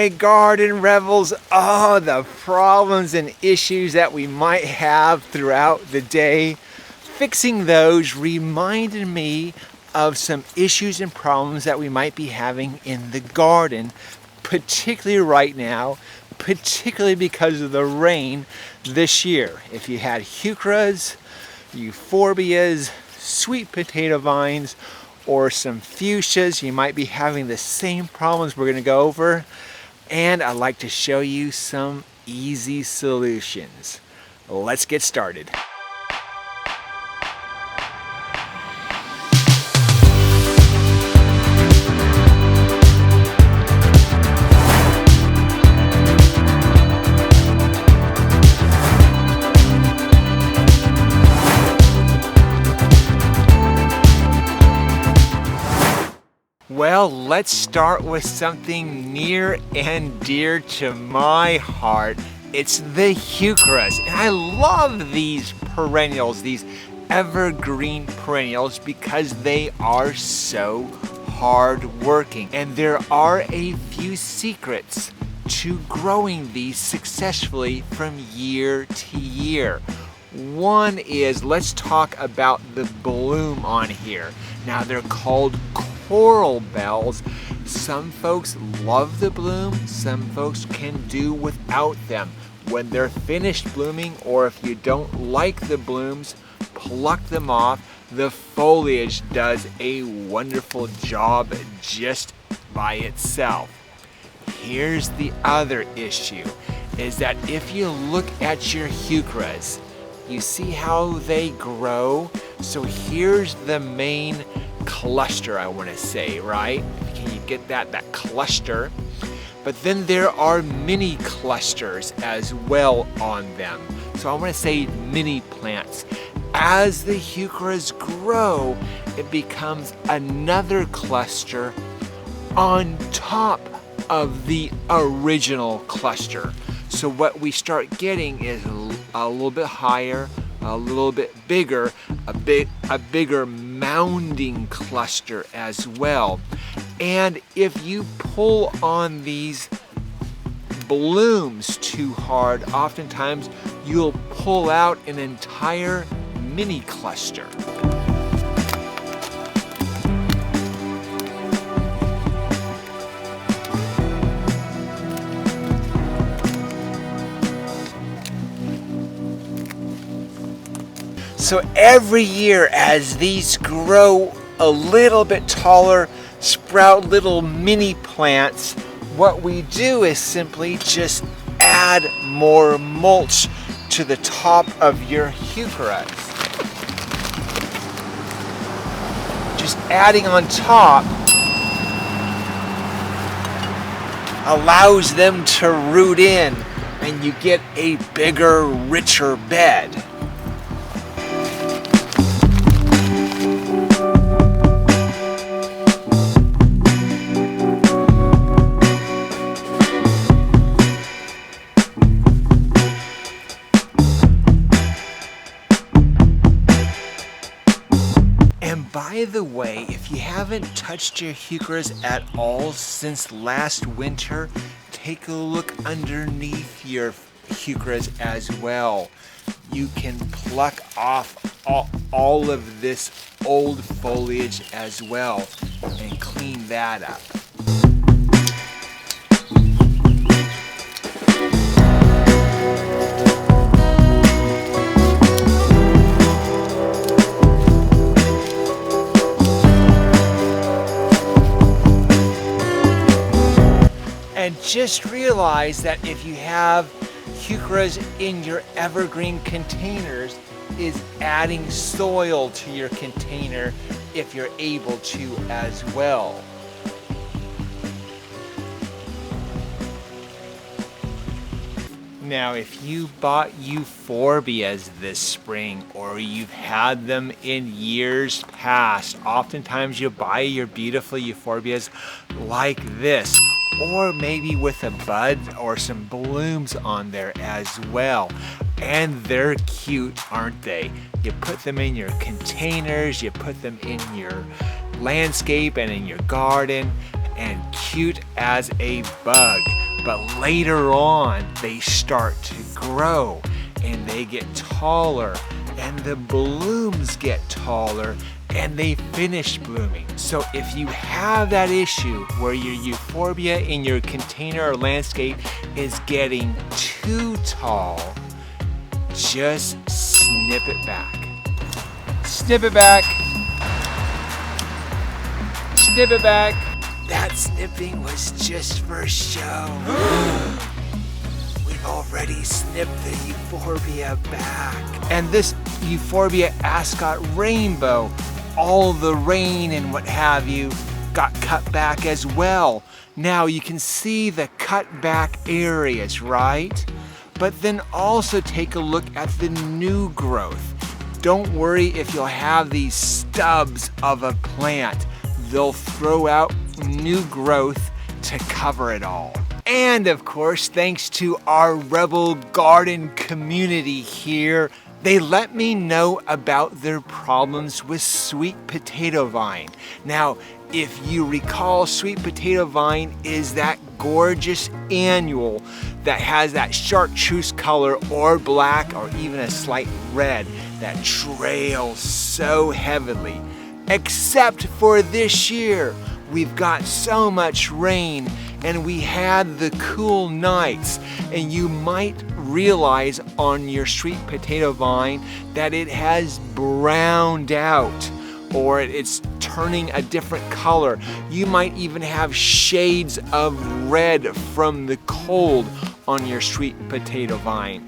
my garden rebels. Oh, the problems and issues that we might have throughout the day. Fixing those reminded me of some issues and problems that we might be having in the garden, particularly right now, particularly because of the rain this year. If you had heucheras, euphorbias, sweet potato vines, or some fuchsias, you might be having the same problems we're going to go over, and I'd like to show you some easy solutions. Let's get started. Well, let's start with something near and dear to my heart. It's the heucheras. And I love these perennials, these evergreen perennials, because they are so hard-working. And there are a few secrets to growing these successfully from year to year. One is, let's talk about the bloom on here. Now, they're called coral bells. Some folks love the bloom, some folks can do without them. When they're finished blooming, or if you don't like the blooms, pluck them off. The foliage does a wonderful job just by itself. Here's the other issue, is that if you look at your heucheras, you see how they grow? So here's the main cluster, I want to say, right? Can you get that cluster? But then there are mini clusters as well on them. So I want to say mini plants. As the heucheras grow, it becomes another cluster on top of the original cluster. So what we start getting is a little bit higher, a little bit bigger, a bigger mounding cluster as well. And if you pull on these blooms too hard, oftentimes you'll pull out an entire mini cluster. So every year as these grow a little bit taller, sprout little mini plants, what we do is simply just add more mulch to the top of your heucheras. Just adding on top allows them to root in, and you get a bigger, richer bed. By the way, if you haven't touched your heucheras at all since last winter, take a look underneath your heucheras as well. You can pluck off all of this old foliage as well and clean that up. And just realize that if you have heucheras in your evergreen containers, is adding soil to your container if you're able to as well. Now, if you bought euphorbias this spring, or you've had them in years past, oftentimes you'll buy your beautiful euphorbias like this, or maybe with a bud or some blooms on there as well. And they're cute, aren't they? You put them in your containers, you put them in your landscape and in your garden, and cute as a bug. but later on they start to grow and they get taller and the blooms get taller and they finish blooming. So if you have that issue where your euphorbia in your container or landscape is getting too tall, just snip it back. Snip it back. Snip it back. That snipping was just for show. We've already snipped the euphorbia back. And this Euphorbia ascot rainbow, all the rain and what have you, got cut back as well. Now you can see the cut back areas, right? But then also take a look at the new growth. Don't worry if you'll have these stubs of a plant. They'll throw out new growth to cover it all. And of course, thanks to our Rebel Garden community here, they let me know about their problems with sweet potato vine. Now, if you recall, sweet potato vine is that gorgeous annual that has that chartreuse color or black or even a slight red that trails so heavily. Except for this year, we've got so much rain and we had the cool nights, and you might realize on your sweet potato vine that it has browned out or it's turning a different color. You might even have shades of red from the cold on your sweet potato vine.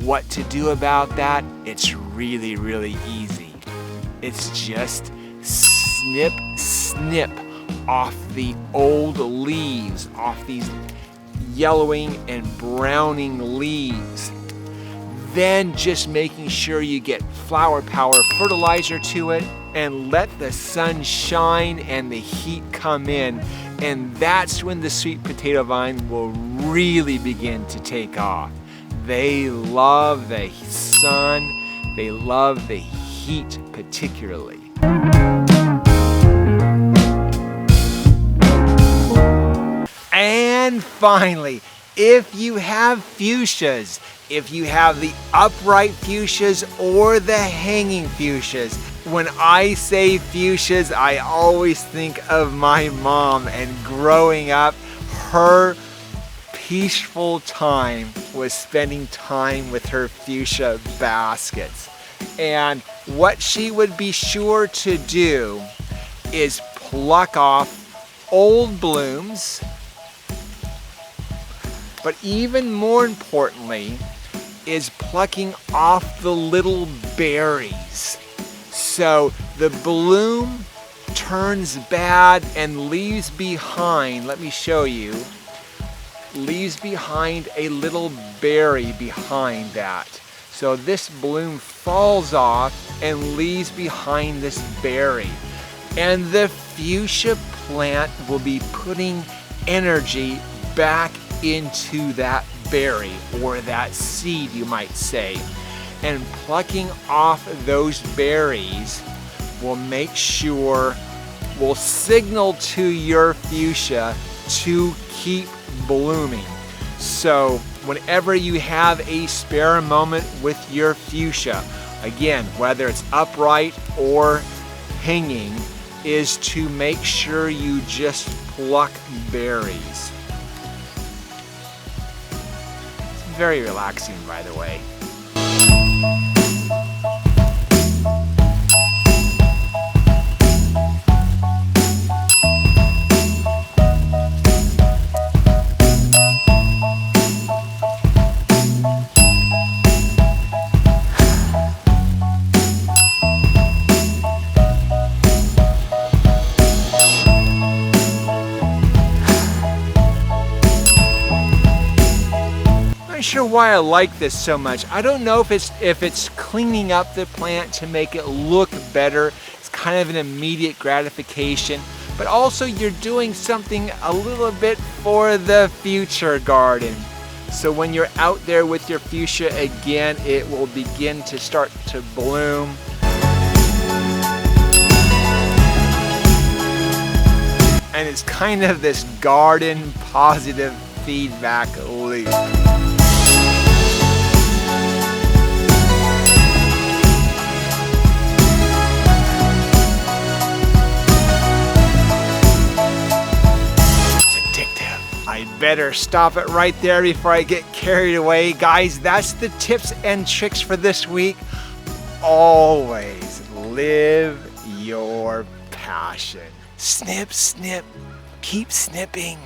What to do about that? It's really, really easy. It's just snip, snip off the old leaves, off these yellowing and browning leaves. Then just making sure you get flower power fertilizer to it and let the sun shine and the heat come in. And that's when the sweet potato vine will really begin to take off. They love the sun, they love the heat particularly. And finally, if you have fuchsias, if you have the upright fuchsias or the hanging fuchsias, when I say fuchsias, I always think of my mom, and growing up, her peaceful time was spending time with her fuchsia baskets. And what she would be sure to do is pluck off old blooms, but even more importantly is plucking off the little berries. So the bloom turns bad and leaves behind, let me show you, leaves behind a little berry behind that. So this bloom falls off and leaves behind this berry. And the fuchsia plant will be putting energy back into that berry, or that seed you might say. And plucking off those berries will make sure, will signal to your fuchsia to keep blooming. So whenever you have a spare moment with your fuchsia, again, whether it's upright or hanging, is to make sure you just pluck berries. It's very relaxing, by the way. Not sure why I like this so much. I don't know if it's cleaning up the plant to make it look better. It's kind of an immediate gratification, but also you're doing something a little bit for the future garden. So when you're out there with your fuchsia again, it will begin to start to bloom. And it's kind of this garden positive feedback loop. I better stop it right there before I get carried away. Guys, that's the tips and tricks for this week. Always live your passion. Snip, snip, keep snipping.